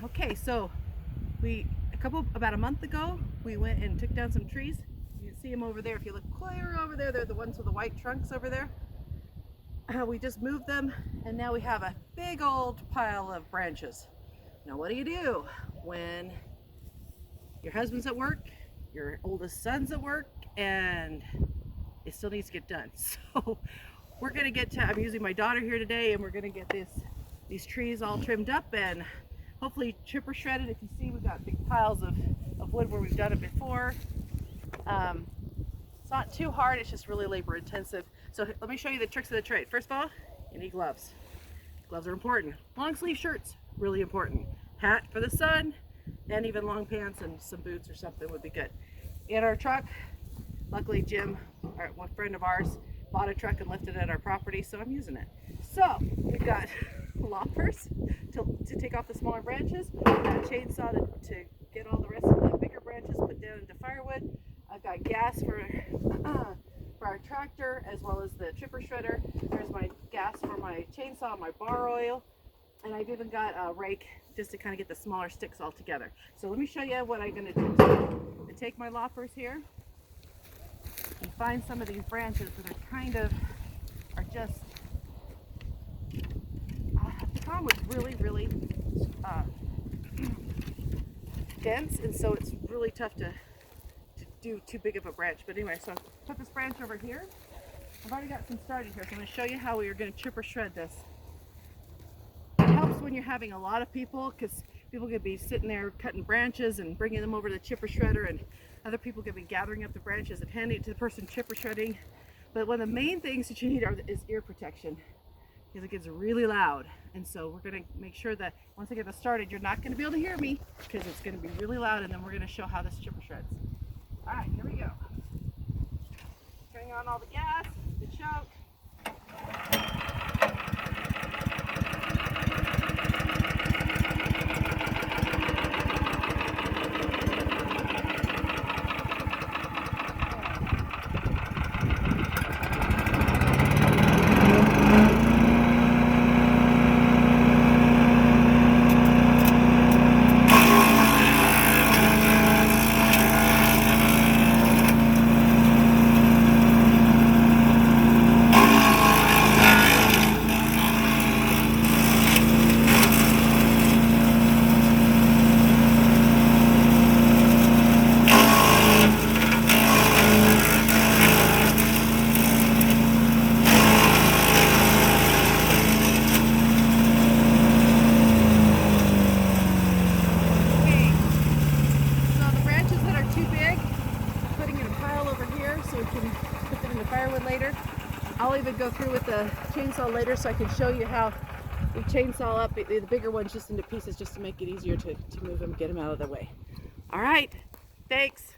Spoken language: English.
Okay, so about a month ago, we went and took down some trees. You can see them over there. If you look clear over there, they're the ones with the white trunks over there. We just moved them, and now we have a big old pile of branches. Now, what do you do when your husband's at work, your oldest son's at work, and it still needs to get done? So we're gonna I'm using my daughter here today, and we're gonna get these trees all trimmed up and hopefully chipper shredded. If you see, we've got big piles of wood where we've done it before. It's not too hard, it's just really labor intensive. So let me show you the tricks of the trade. First of all, you need gloves. Gloves are important. Long sleeve shirts, really important. Hat for the sun, and even long pants and some boots or something would be good. In our truck, luckily Jim, one friend of ours, bought a truck and lifted it at our property, so I'm using it. So we've got loppers to take off the smaller branches, a chainsaw to get all the rest of the bigger branches put down into firewood. I've got gas for our tractor, as well as the chipper shredder. There's my gas for my chainsaw, my bar oil, and I've even got a rake just to kind of get the smaller sticks all together. So let me show you what I'm going to do. I take my loppers here and find some of these branches that are just pecan was really dense, and so it's really tough to do too big of a branch. But anyway, so put this branch over here. I've already got some started here, so I'm going to show you how we are going to chipper shred this. It helps when you're having a lot of people, because people could be sitting there cutting branches and bringing them over to the chipper shredder, and other people could be gathering up the branches and handing it to the person chipper shredding. But one of the main things that you need is ear protection, because it gets really loud. And so we're going to make sure that once I get this started, you're not going to be able to hear me, because it's going to be really loud, and then we're going to show how this chipper shreds. All right, here we go. Turning on all the gas, the choke. So we can put them in the firewood later. I'll even go through with the chainsaw later, so I can show you how we chainsaw up the bigger ones just into pieces, just to make it easier to move them, get them out of the way. All right, thanks.